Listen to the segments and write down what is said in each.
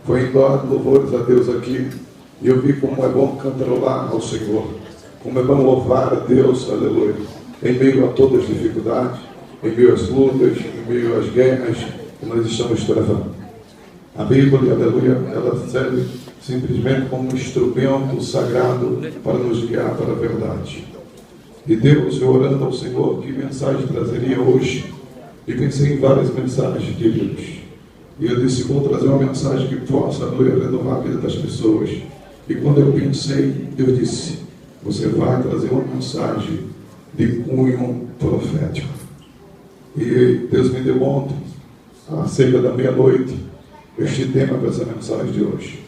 Foi entoado louvores a Deus aqui, e eu vi como é bom cantarolar ao Senhor, como é bom louvar a Deus, aleluia, em meio a todas as dificuldades, em meio às lutas, em meio às guerras que nós estamos travando. A Bíblia, aleluia, ela serve simplesmente como um instrumento sagrado para nos guiar para a verdade. E Deus, eu orando ao Senhor, que mensagem trazeria hoje, e pensei em várias mensagens de Deus. E eu disse, vou trazer uma mensagem que possa, aleluia, renovar a vida das pessoas. E quando eu pensei, Deus disse, você vai trazer uma mensagem de cunho profético. E Deus me deu ontem, cerca da meia-noite, este tema para essa mensagem de hoje.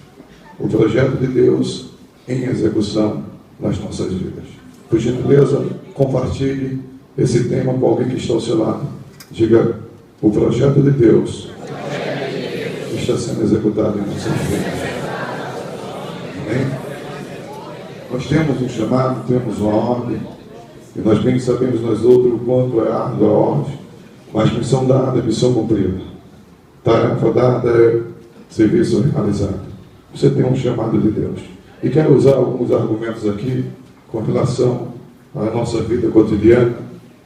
O projeto de Deus em execução nas nossas vidas. Por gentileza, compartilhe esse tema com alguém que está ao seu lado. Diga, o projeto de Deus está sendo executado em nossas vidas. Amém? Nós temos um chamado, temos uma ordem, e nós bem sabemos nós outros o quanto é árdua a ordem, mas missão dada é missão cumprida. Tarefa dada é serviço realizado. Você tem um chamado de Deus. E quero usar alguns argumentos aqui com relação à nossa vida cotidiana,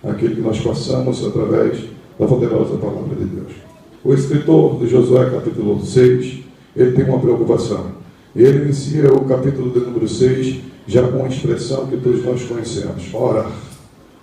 aquilo que nós passamos através da poderosa palavra de Deus. O escritor de Josué, capítulo 6, ele tem uma preocupação. Ele inicia o capítulo de número 6 já com a expressão que todos nós conhecemos. Ora,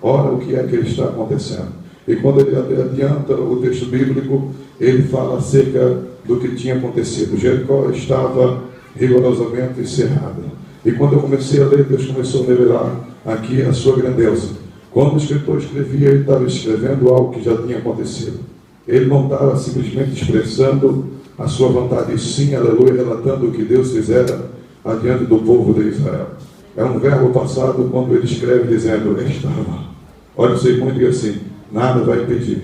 o que é que está acontecendo? E quando ele adianta o texto bíblico, ele fala acerca do que tinha acontecido. Jericó estava rigorosamente cerrada. E quando eu comecei a ler, Deus começou a revelar aqui a sua grandeza. Quando o escritor escrevia, ele estava escrevendo algo que já tinha acontecido. Ele não estava simplesmente expressando a sua vontade, e sim, aleluia, relatando o que Deus fizera adiante do povo de Israel. É um verbo passado quando ele escreve dizendo, estava. Olha, eu sei muito que assim, nada vai impedir.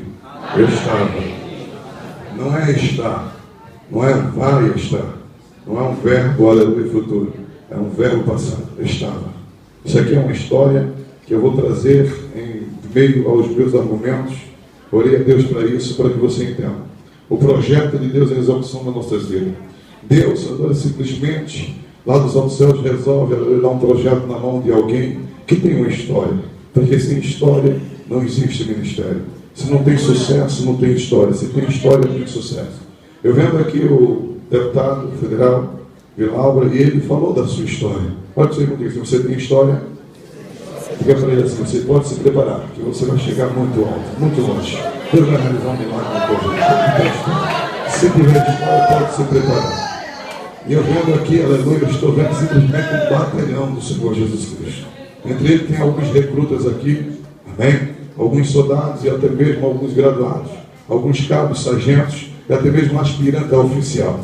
Eu estava. Não é estar, não é vai estar, não é um verbo, aleluia, futuro. É um verbo passado, estava. Isso aqui é uma história que eu vou trazer em meio aos meus argumentos. Orei a Deus para isso, para que você entenda. O projeto de Deus é a execução das nossas vidas. Deus, agora, simplesmente, lá dos altos céus, resolve dar um projeto na mão de alguém que tem uma história. Porque sem história não existe ministério. Se não tem sucesso, não tem história. Se tem história, não tem sucesso. Eu vendo aqui o deputado federal, Vilaura, e ele falou da sua história. Pode ser comigo, se você tem história, fica para ele assim, você pode se preparar, que você vai chegar muito alto, muito longe. Deus vai realizar um milagre na tua vida. Se tiver história, pode se preparar. E eu vendo aqui, aleluia, eu estou vendo simplesmente um batalhão do Senhor Jesus Cristo. Entre eles tem alguns recrutas aqui, amém? Alguns soldados e até mesmo alguns graduados. Alguns cabos, sargentos e até mesmo aspirante a oficial.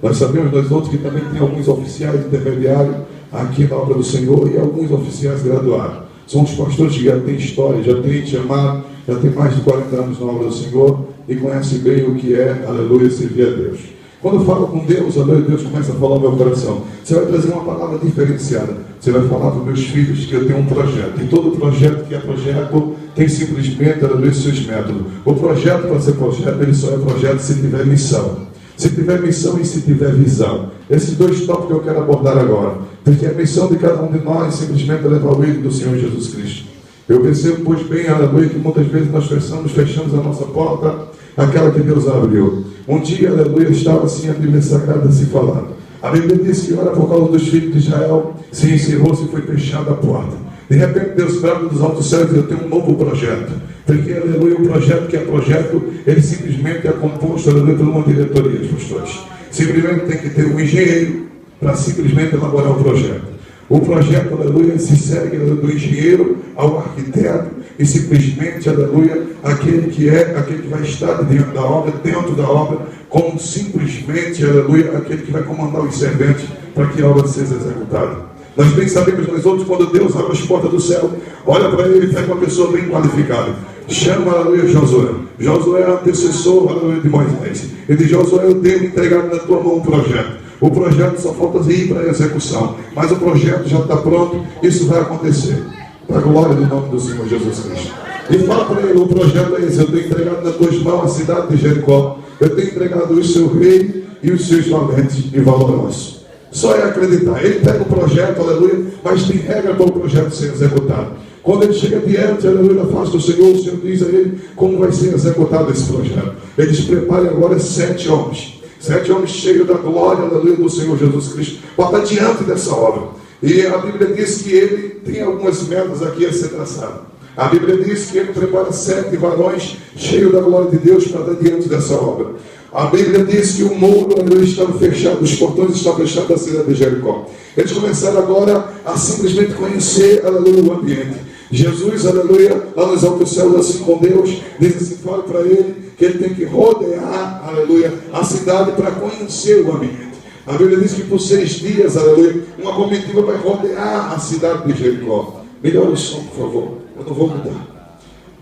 Nós sabemos, nós outros, que também tem alguns oficiais intermediários aqui na obra do Senhor e alguns oficiais graduados. São os pastores que já têm história, já têm chamado, já têm mais de 40 anos na obra do Senhor e conhecem bem o que é, aleluia, servir a Deus. Quando eu falo com Deus, aleluia, Deus começa a falar no meu coração. Você vai trazer uma palavra diferenciada. Você vai falar para os meus filhos que eu tenho um projeto. E todo projeto que é projeto tem simplesmente, aleluia, seus métodos. O projeto, para ser projeto, ele só é projeto se tiver missão. Se tiver missão e se tiver visão. Esses dois tópicos que eu quero abordar agora. Porque a missão de cada um de nós simplesmente é levar o ídolo do Senhor Jesus Cristo. Eu percebo, pois bem, aleluia, que muitas vezes nós fechamos a nossa porta, aquela que Deus abriu. Um dia, aleluia, estava assim a Bíblia Sagrada se falando. A Bíblia diz que, olha, por causa dos filhos de Israel, se encerrou-se e foi fechada a porta. De repente, Deus brava dos altos céus e eu tenho um novo projeto. Porque, aleluia, o projeto que é projeto, ele simplesmente é composto, aleluia, por uma diretoria dos pastores. Simplesmente tem que ter um engenheiro para simplesmente elaborar o projeto. O projeto, aleluia, se segue do engenheiro ao arquiteto e simplesmente, aleluia, aquele que vai estar dentro da obra, como simplesmente, aleluia, aquele que vai comandar os serventes para que a obra seja executada. Nós bem sabemos, nós outros, quando Deus abre as portas do céu, olha para ele e pega uma pessoa bem qualificada. Chama, aleluia, Josué. Josué é antecessor, aleluia, de Moisés. Ele diz, Josué, eu tenho entregado na tua mão um projeto. O projeto só falta ir para a execução. Mas o projeto já está pronto, isso vai acontecer. Para a glória do nome do Senhor Jesus Cristo. E fala para ele, o projeto é esse, eu tenho entregado nas tuas mãos a cidade de Jericó. Eu tenho entregado o seu rei, e os seus valentes e valorosos. Só é acreditar. Ele pega o projeto, aleluia, mas tem regra para o projeto ser executado. Quando ele chega diante, aleluia, da face do Senhor, o Senhor diz a ele como vai ser executado esse projeto. Ele diz: prepare agora 7 homens. 7 homens cheios da glória, aleluia, do Senhor Jesus Cristo, para estar diante dessa obra. E a Bíblia diz que ele tem algumas metas aqui a ser traçadas. A Bíblia diz que ele prepara 7 varões cheios da glória de Deus para estar diante dessa obra. A Bíblia diz que o muro estava fechado, os portões estavam fechados da cidade de Jericó. Eles começaram agora a simplesmente conhecer, aleluia, o ambiente. Jesus, aleluia, lá nos altos céus, assim com Deus, diz assim: fala para ele que ele tem que rodear, aleluia, a cidade para conhecer o ambiente. A Bíblia diz que por 6 dias, aleluia, uma comitiva vai rodear a cidade de Jericó. Melhora o som, por favor, eu não vou mudar.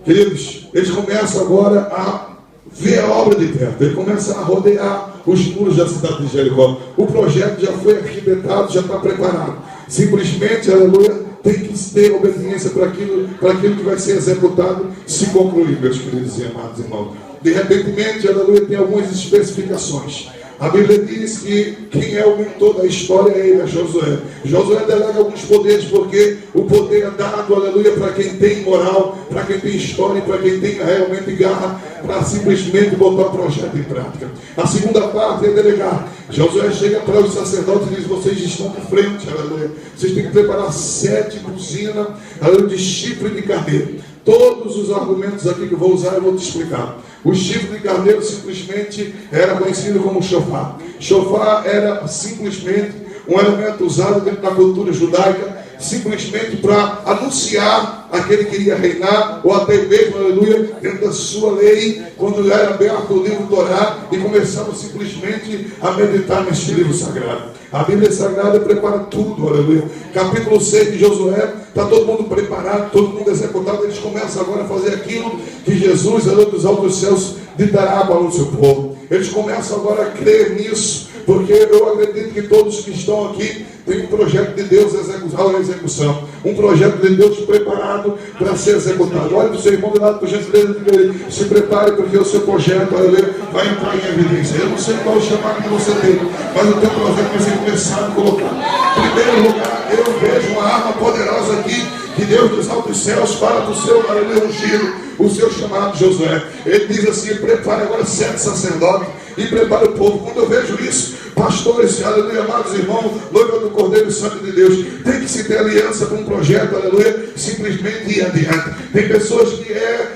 Queridos, eles começam agora a ver a obra de perto. Ele começa a rodear os muros da cidade de Jericó. O projeto já foi arquitetado, já está preparado. Simplesmente, aleluia, tem que ter obediência para aquilo que vai ser executado se concluir, meus queridos e amados irmãos. De repente, aleluia, tem algumas especificações. A Bíblia diz que quem é o mentor da história é ele, é Josué. Josué delega alguns poderes, porque o poder é dado, aleluia, para quem tem moral, para quem tem história, para quem tem realmente garra, para simplesmente botar o projeto em prática. A segunda parte é delegar. Josué chega para os sacerdotes e diz: vocês estão de frente, aleluia. Vocês têm que preparar 7 buzinas, aleluia, de chifre de carneiro. Todos os argumentos aqui que eu vou usar, eu vou te explicar. O chifre de carneiro simplesmente era conhecido como shofar. Shofar era simplesmente um elemento usado dentro da cultura judaica, simplesmente para anunciar aquele que iria reinar, ou até mesmo, aleluia, dentro da sua lei, quando era aberto o livro do Torá e começava simplesmente a meditar neste livro sagrado. A Bíblia Sagrada prepara tudo, aleluia. Capítulo 6 de Josué, está todo mundo preparado, todo mundo executado. Eles começam agora a fazer aquilo que Jesus, aleluia, dos altos céus, ditará para o seu povo. Eles começam agora a crer nisso, porque eu acredito que todos que estão aqui têm um projeto de Deus em execução. Um projeto de Deus preparado para ser executado. Olha para o seu irmão de lado, por gentileza, se prepare, porque o seu projeto, aleluia, vai entrar em evidência. Eu não sei qual o chamado que você tem, mas o teu projeto vai ser começado a colocar. Em primeiro lugar, eu vejo uma arma poderosa aqui, que Deus dos altos céus fala para o seu, aleluia, ungido, o seu chamado Josué. Ele diz assim: prepare agora 7 sacerdotes e prepare o povo. Quando eu vejo isso, pastores, aleluia, amados irmãos, noiva do Cordeiro Santo de Deus, tem que se ter aliança com um projeto, aleluia, simplesmente ir adiante. Tem pessoas que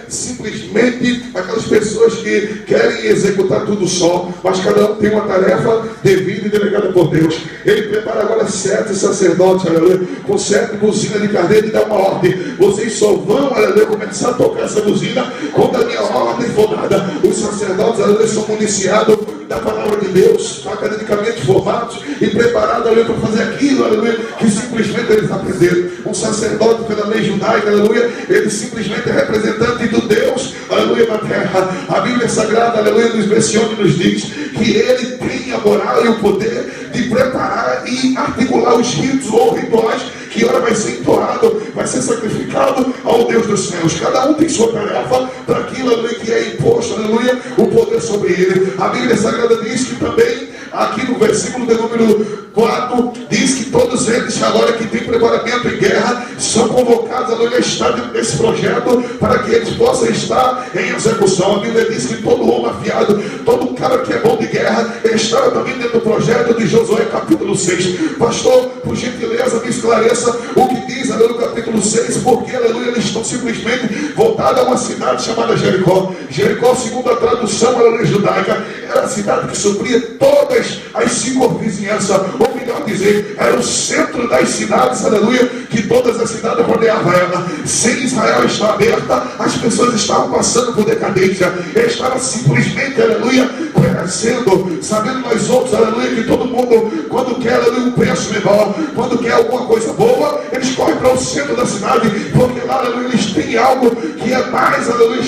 simplesmente aquelas pessoas que querem executar tudo só, mas cada um tem uma tarefa devida e delegada por Deus. Ele prepara agora 7 sacerdotes, aleluia, com 7 buzinas de carneiro, e dá uma ordem: vocês só vão, aleluia, começar a tocar essa buzina quando a minha ordem for dada. Os sacerdotes, aleluia, são municiados da palavra de Deus, academicamente formados e preparados, aleluia, para fazer aquilo, aleluia, que simplesmente eles aprenderam. Um sacerdote pela lei judaica, aleluia, ele simplesmente é representante do Deus, aleluia, na terra. A Bíblia Sagrada, aleluia, nos menciona e nos diz que ele tem a moral e o poder de preparar e articular os ritos ou rituais que ora vai ser entoado, vai ser sacrificado ao Deus dos céus. Cada um tem sua tarefa para aquilo, aleluia, que é imposto, aleluia, o poder sobre ele. A Bíblia Sagrada diz que também, aqui no versículo de número 4, diz que todos eles, agora que tem preparamento em guerra, são convocados, aleluia, a estar dentro desse projeto, para que eles possam estar em execução. A Bíblia diz que todo homem afiado, todo cara que é bom de guerra, está também dentro do projeto de Josué, capítulo 6. Pastor, por gentileza, me esclareça o que diz, aleluia, no capítulo 6, porque, aleluia, eles estão simplesmente voltados a uma cidade chamada Jericó. Jericó, segundo a tradução, aleluia, judaica, era a cidade que supria todas as 5 vizinhanças, ou melhor dizer, era o centro das cidades, aleluia, que todas as cidades rodeavam ela. Sem Israel estar aberta, as pessoas estavam passando por decadência, estavam simplesmente, aleluia, perecendo. Sabendo nós outros, aleluia, que todo mundo, quando quer, aleluia, um preço menor, quando quer alguma coisa boa, eles correm para o centro da cidade, porque lá, aleluia, eles têm algo que é mais, aleluia,